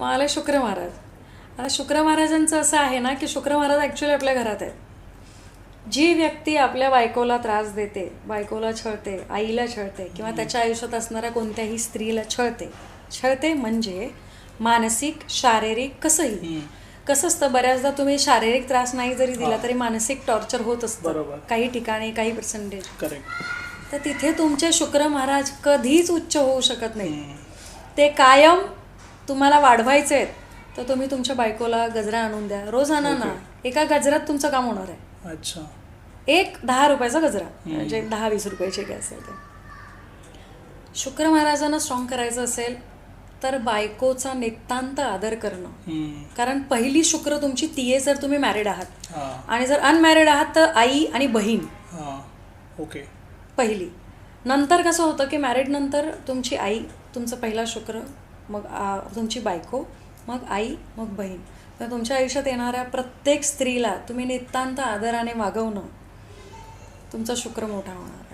मग आले शुक्र महाराज. आता शुक्र महाराजांचं असं आहे ना की शुक्र महाराज ॲक्च्युली आपल्या घरात आहेत. जी व्यक्ती आपल्या बायकोला त्रास देते, बायकोला छळते, आईला छळते किंवा त्याच्या आयुष्यात असणाऱ्या कोणत्याही स्त्रीला छळते म्हणजे मानसिक, शारीरिक कसंही. कसं असतं, बऱ्याचदा तुम्ही शारीरिक त्रास नाही जरी दिला तरी मानसिक टॉर्चर होत असतं काही ठिकाणी, काही पर्सेंटेज. तर तिथे तुमचे शुक्र महाराज कधीच उच्च होऊ शकत नाही. ते कायम तुम्हाला वाढवायचे आहेत तर तुम्ही तुमच्या बायकोला गजरा आणून द्या. रोज आणा ना. एका गजरात तुमचं काम होणार आहे. अच्छा. एक 10 रुपयाचा गजरा, म्हणजे 10-20 रुपयाचे काय असेल ते. शुक्र महाराजांना स्ट्रॉंग करायचं असेल तर बायकोचा नितांत आदर करणं. कारण पहिली शुक्र तुमची ती आहे जर तुम्ही मॅरिड आहात. आणि जर अनमॅरिड आहात तर आई आणि बहीण. ओके. पहिली. नंतर कसं होतं की मॅरिड नंतर तुमची आई, तुमचा पहिला शुक्र, मग तुमची बायको, मग आई, मग बहीण. तर तुमच्या आयुष्यात येणाऱ्या प्रत्येक स्त्रीला तुम्ही नितांत आदराने वागवणं, तुमचा शुक्र मोठा होणार.